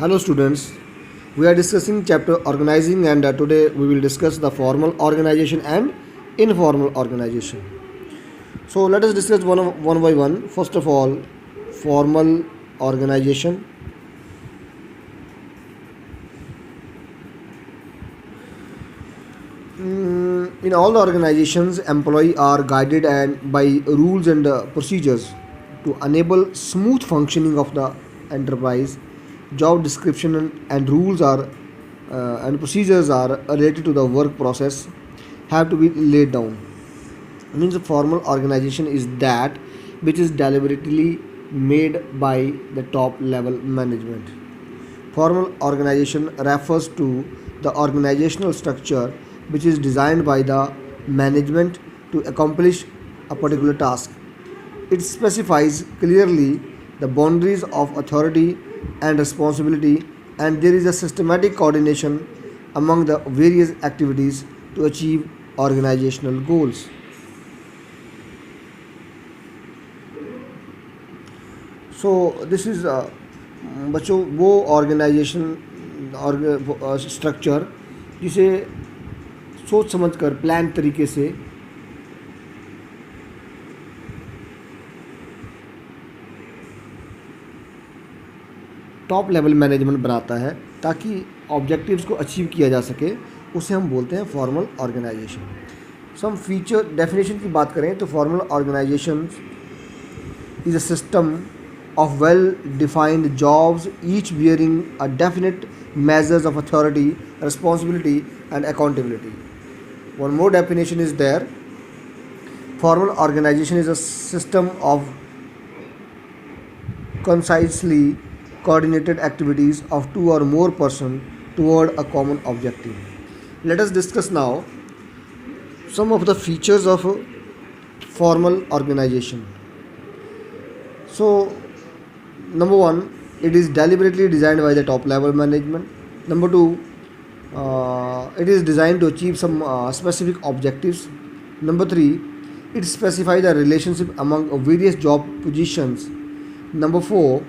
Hello students, we are discussing chapter organizing and today we will discuss the formal organization and informal organization. So let us discuss one by one. First of all, formal organization. In all the organizations, employees are guided and by rules and procedures to enable smooth functioning of the enterprise. Job description and rules are and procedures are related to the work process have to be laid down. Means a formal organization is that which is deliberately made by the top level management. Formal organization refers to the organizational structure which is designed by the management to accomplish a particular task. It specifies clearly the boundaries of authority and responsibility, and there is a systematic coordination among the various activities to achieve organizational goals. So this is बच्चों वो organisation और structure जिसे सोच समझ कर plan तरीके से top level management बनाता है ताकि ऑब्जेक्टिव्स को अचीव किया जा सके, उसे हम बोलते हैं formal organisation. Some feature definition की बात करें तो formal organisation is a system of well defined jobs, each bearing a definite measures of authority, responsibility and accountability. One more definition is there. Formal organization is a system of concisely coordinated activities of two or more persons toward a common objective. Let us discuss now some of the features of formal organization. So number one, it is deliberately designed by the top level management. Number two, it is designed to achieve some specific objectives. Number three, it specifies the relationship among various job positions. Number four,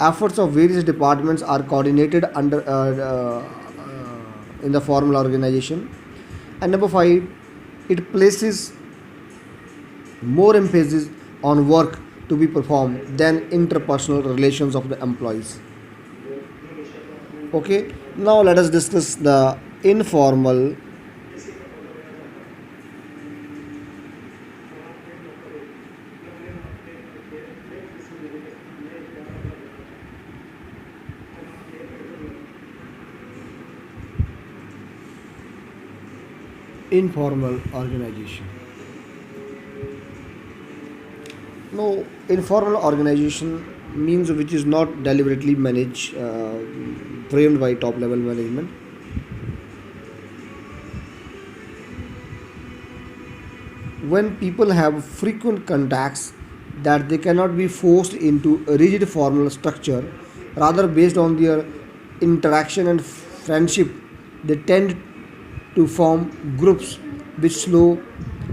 efforts of various departments are coordinated under in the formal organization. And number five, it places more emphasis on work to be performed than interpersonal relations of the employees. Okay, now let us discuss the informal organization. No, informal organization means which is not deliberately managed, framed by top level management. When people have frequent contacts that they cannot be forced into a rigid formal structure, rather based on their interaction and friendship, they tend to form groups with slow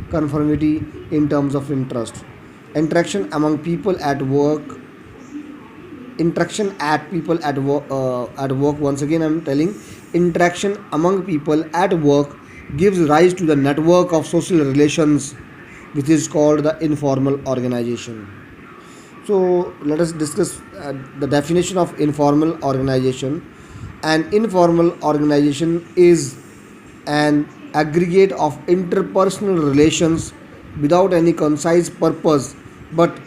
conformity in terms of interest. Interaction among people at work, interaction at people at work, once again I'm telling, interaction among people at work gives rise to the network of social relations which is called the informal organization. So let us discuss the definition of informal organization. An informal organization is an aggregate of interpersonal relations without any concise purpose but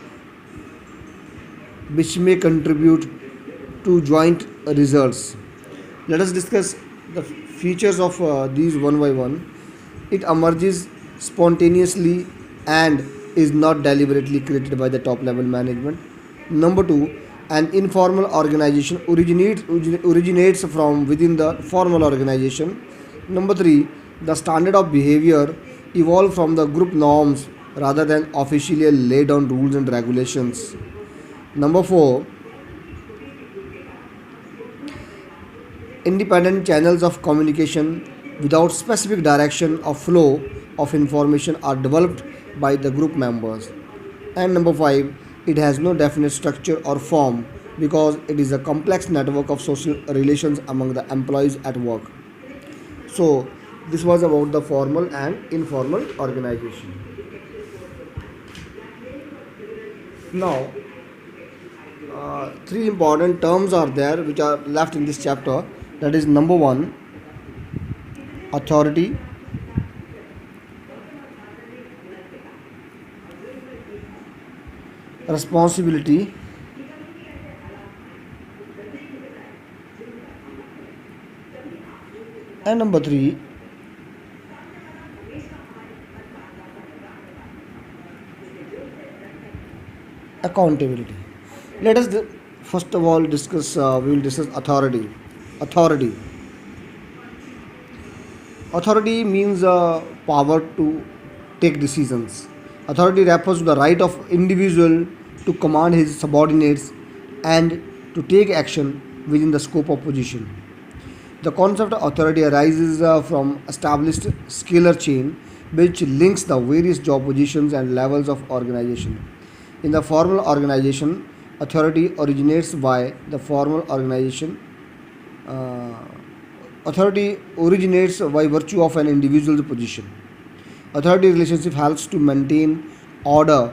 which may contribute to joint results. Let us discuss the features of these one by one. It emerges spontaneously and is not deliberately created by the top level management. Number two, an informal organization originates from within the formal organization. Number three, the standard of behavior evolve from the group norms rather than officially laid down rules and regulations. Number four, independent channels of communication without specific direction or flow of information are developed by the group members. And number five, it has no definite structure or form because it is a complex network of social relations among the employees at work. So, this was about the formal and informal organization. Now, three important terms are there which are left in this chapter. That is number one, authority, responsibility, and number three, accountability. Let us first of all discuss. We will discuss authority. Authority. Authority means power to take decisions. Authority refers to the right of individual to command his subordinates and to take action within the scope of position. The concept of authority arises from established scalar chain which links the various job positions and levels of organization. In the formal organization, authority originates by the formal organization. Uh, Authority originates by virtue of an individual's position. Authority relationship helps to maintain order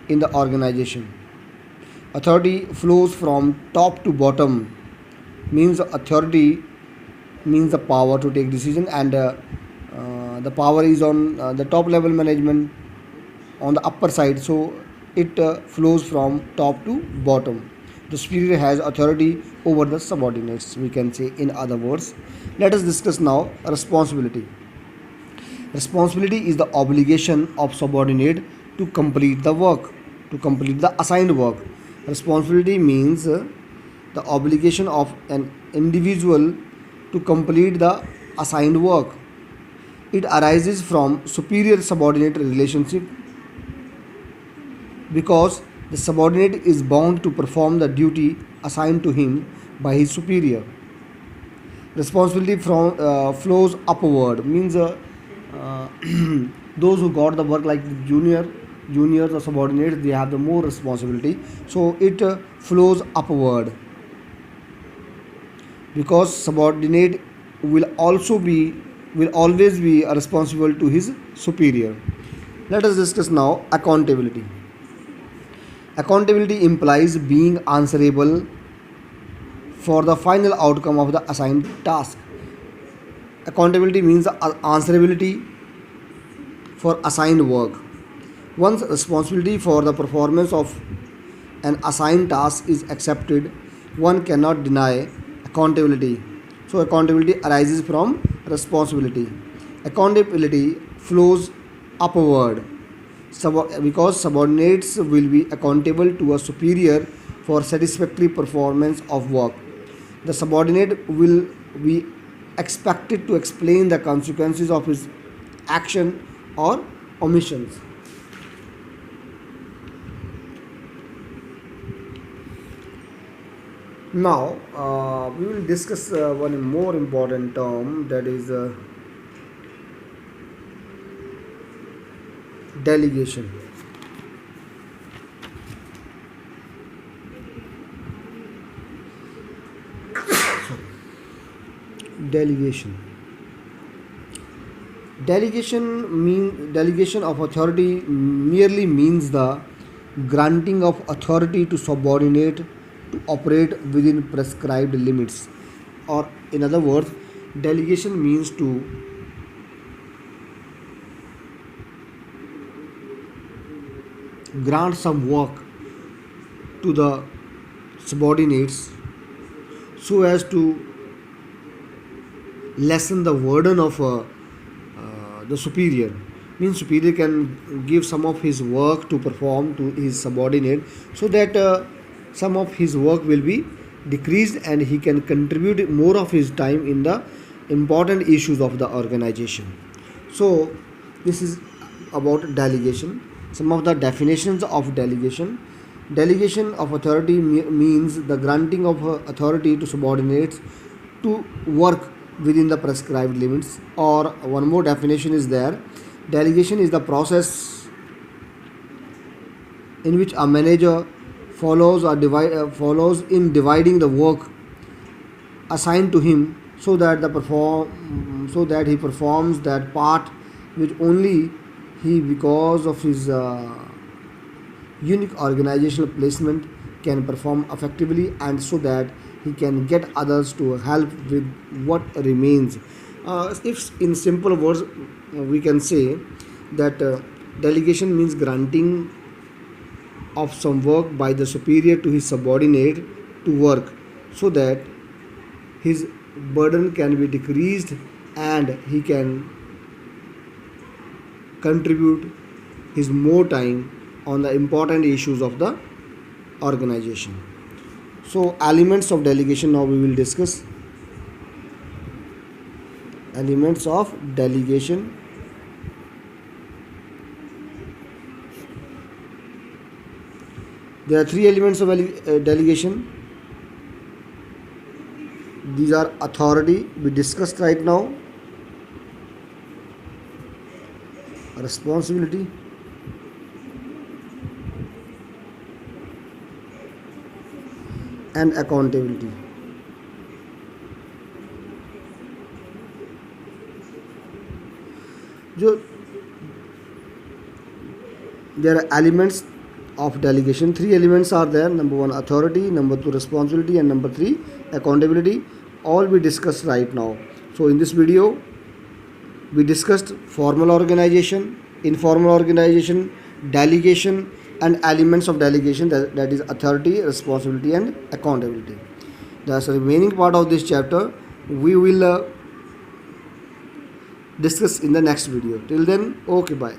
in the organization. Authority flows from top to bottom, means authority means the power to take decision, and the power is on the top level management on the upper side, so it flows from top to bottom. The superior has authority over the subordinates, we can say in other words. Let us discuss now responsibility. Responsibility is the obligation of subordinate to complete the work, to complete the assigned work. Responsibility means the obligation of an individual to complete the assigned work. It arises from superior subordinate relationship because the subordinate is bound to perform the duty assigned to him by his superior. Responsibility flows upward, means uh, those who got the work like the juniors or subordinates, they have the more responsibility, so it flows upward because subordinate will also be will always be responsible to his superior. Let us discuss now accountability. Accountability implies being answerable for the final outcome of the assigned task. Accountability means answerability for assigned work. Once responsibility for the performance of an assigned task is accepted, one cannot deny accountability. So, accountability arises from responsibility. Accountability flows upward because subordinates will be accountable to a superior for satisfactory performance of work. The subordinate will be expected to explain the consequences of his action or omissions. Now, we will discuss one more important term, that is delegation. Delegation. Delegation of authority merely means the granting of authority to subordinate to operate within prescribed limits, or in other words, delegation means to grant some work to the subordinates so as to lessen the burden of the superior. Means superior can give some of his work to perform to his subordinate so that some of his work will be decreased and he can contribute more of his time in the important issues of the organization. So this is about delegation. Some of the definitions of delegation. Delegation of authority means the granting of authority to subordinates to work within the prescribed limits. Or one more definition is there: delegation is the process in which a manager follows in dividing the work assigned to him, so that he performs that part which only he, because of his unique organizational placement, can perform effectively, and so that he can get others to help with what remains. If in simple words, we can say that delegation means granting of some work by the superior to his subordinate to work, so that his burden can be decreased and he can contribute his more time on the important issues of the organization. So, elements of delegation, now we will discuss elements of delegation. There are three elements of delegation. These are authority, we discussed right now, responsibility, and accountability. जो there are elements of delegation. Three elements are there. Number one, authority. Number two, responsibility. And number three, accountability. All we discussed right now. So in this video, we discussed formal organization, informal organization, delegation, and elements of delegation, that is authority, responsibility, and accountability. That's the remaining part of this chapter. We will discuss in the next video. Till then, okay, bye.